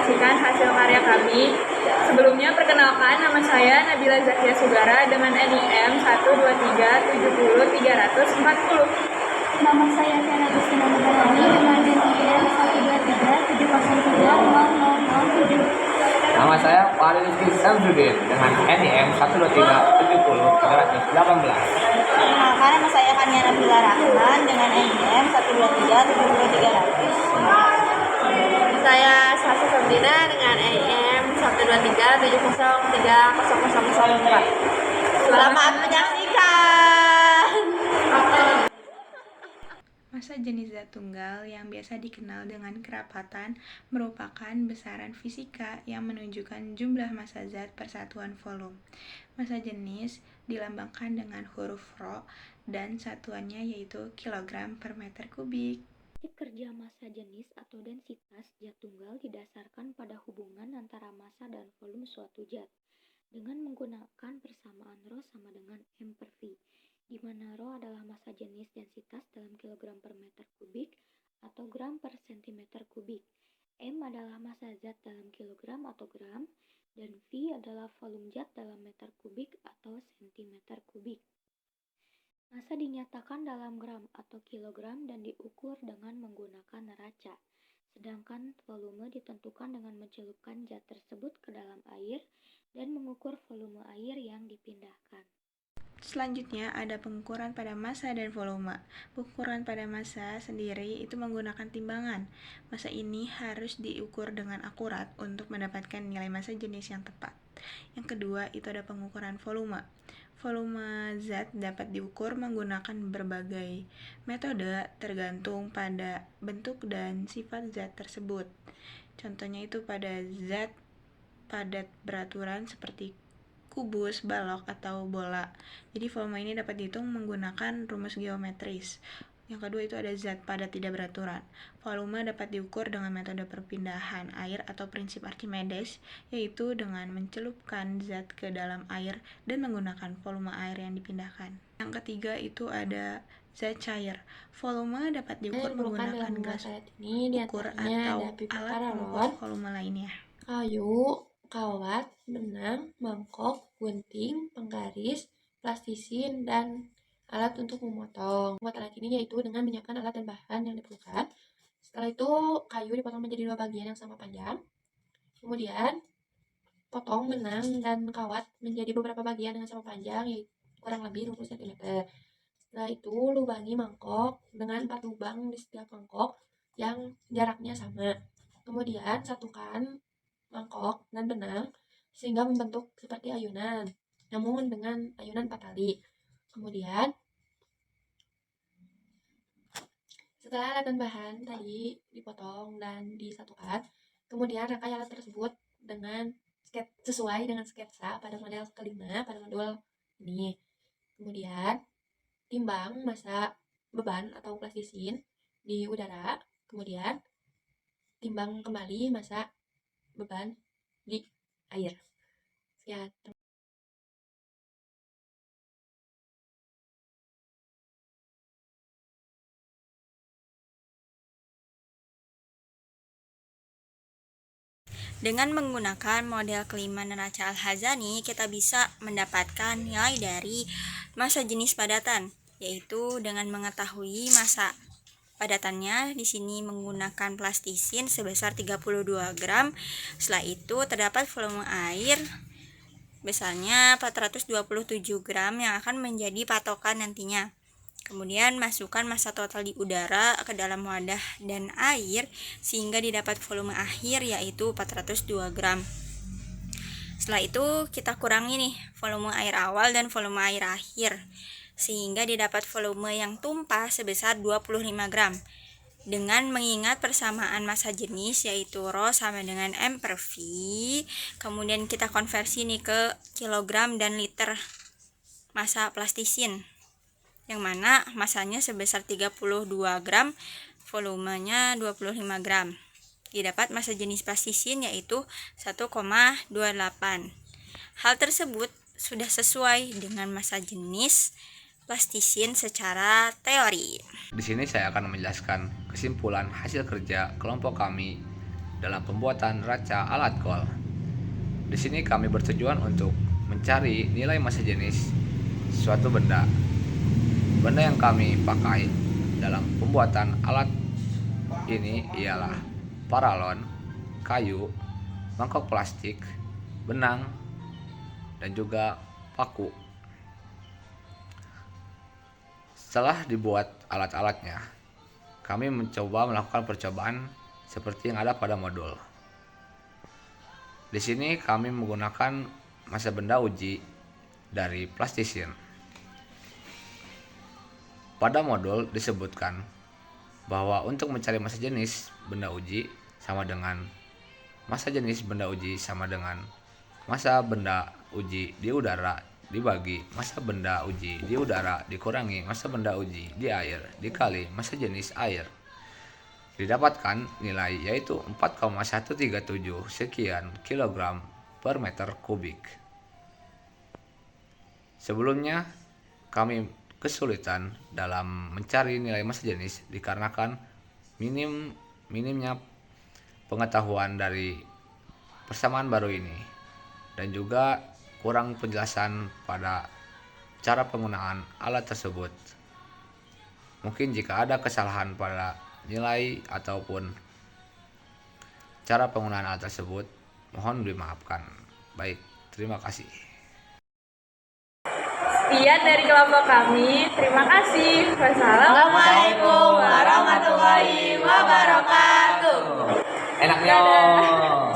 mempresentasikan hasil karya kami. Sebelumnya perkenalkan, nama saya Nabila Zakia Sugara dengan NIM 123703040. Nama saya Tiana Agustina Maharani dengan NIM 123700007. Nama saya Fahri Rizky Samsudin dengan NIM 123703018. Perkenalkan, nama saya Kania Nabila Rahman dengan NIM 123703000. Saya Sasa Sabrina dengan NIM 123703004. Selamat menyaksikan. Massa jenis zat tunggal yang biasa dikenal dengan kerapatan merupakan besaran fisika yang menunjukkan jumlah massa zat per satuan volume. Massa jenis dilambangkan dengan huruf Rho dan satuannya yaitu kilogram per meter kubik. Kerja massa jenis atau densitas zat tunggal didasarkan pada hubungan antara massa dan volume suatu zat dengan menggunakan persamaan Rho sama dengan M per V, di mana Rho adalah massa jenis densitas dalam kilogram per meter kubik atau gram per sentimeter kubik, M adalah massa zat dalam kilogram atau gram, dan V adalah volume zat dalam meter kubik atau sentimeter kubik. Massa dinyatakan dalam gram atau kilogram dan diukur dengan menggunakan neraca, sedangkan volume ditentukan dengan mencelupkan zat tersebut ke dalam air dan mengukur volume air yang dipindahkan. Selanjutnya ada pengukuran pada massa dan volume. Pengukuran pada massa sendiri itu menggunakan timbangan. Massa ini harus diukur dengan akurat untuk mendapatkan nilai massa jenis yang tepat. Yang kedua itu ada pengukuran volume. Volume zat dapat diukur menggunakan berbagai metode tergantung pada bentuk dan sifat zat tersebut. Contohnya itu pada zat padat beraturan seperti kubus, balok, atau bola. Jadi volume ini dapat dihitung menggunakan rumus geometris. Yang kedua itu ada zat padat tidak beraturan. Volume dapat diukur dengan metode perpindahan air atau prinsip Archimedes, yaitu dengan mencelupkan zat ke dalam air dan menggunakan volume air yang dipindahkan. Yang ketiga itu ada zat cair. Volume dapat diukur menggunakan gelas ukur atau alat pengukur volume lainnya. Kayu, kawat, benang, mangkok, gunting, penggaris, plastisin, dan alat untuk memotong. Buat alat ini yaitu dengan menyiapkan alat dan bahan yang diperlukan. Setelah itu kayu dipotong menjadi 2 bagian yang sama panjang. Kemudian potong benang dan kawat menjadi beberapa bagian dengan sama panjang, yaitu kurang lebih 20 cm. Setelah itu lubangi mangkok dengan 4 lubang di setiap mangkok yang jaraknya sama. Kemudian satukan mangkok dan benang sehingga membentuk seperti ayunan, namun dengan ayunan 4 tali. Kemudian setelah alat dan bahan tadi dipotong dan disatukan, kemudian rangkai alat tersebut dengan sesuai dengan sketsa pada model kelima pada modul ini. Kemudian timbang massa beban atau plastisin di udara, kemudian timbang kembali massa beban di air. Sekian. Dengan menggunakan model kelima neraca Al-Hazani, kita bisa mendapatkan nilai dari massa jenis padatan, yaitu dengan mengetahui massa padatannya di sini menggunakan plastisin sebesar 32 gram. Setelah itu terdapat volume air besarnya 427 gram yang akan menjadi patokan nantinya. Kemudian masukkan massa total di udara ke dalam wadah dan air sehingga didapat volume akhir yaitu 402 gram. Setelah itu kita kurangi nih volume air awal dan volume air akhir sehingga didapat volume yang tumpah sebesar 25 gram. Dengan mengingat persamaan massa jenis yaitu Rho sama dengan M per V, kemudian kita konversi nih ke kilogram dan liter massa plastisin, yang mana massanya sebesar 32 gram, volumenya 25 gram. Didapat massa jenis plastisin yaitu 1,28. Hal tersebut sudah sesuai dengan massa jenis plastisin secara teori. Di sini saya akan menjelaskan kesimpulan hasil kerja kelompok kami dalam pembuatan neraca alat kol. Di sini kami bertujuan untuk mencari nilai massa jenis suatu benda. Benda yang kami pakai dalam pembuatan alat ini ialah paralon, kayu, mangkok plastik, benang, dan juga paku. Setelah dibuat alat-alatnya, kami mencoba melakukan percobaan seperti yang ada pada modul. Di sini kami menggunakan massa benda uji dari plastisin. Pada modul disebutkan bahwa untuk mencari massa jenis benda uji sama dengan massa jenis benda uji sama dengan massa benda uji di udara dibagi massa benda uji di udara dikurangi massa benda uji di air dikali massa jenis air. Didapatkan nilai yaitu 4,137 sekian kilogram per meter kubik. Sebelumnya kami kesulitan dalam mencari nilai massa jenis dikarenakan minimnya pengetahuan dari persamaan baru ini dan juga kurang penjelasan pada cara penggunaan alat tersebut. Mungkin jika ada kesalahan pada nilai ataupun cara penggunaan alat tersebut, mohon dimaafkan. Baik, terima kasih. Sekian dari kelompok kami. Terima kasih. Assalamualaikum warahmatullahi wabarakatuh. Enaknya.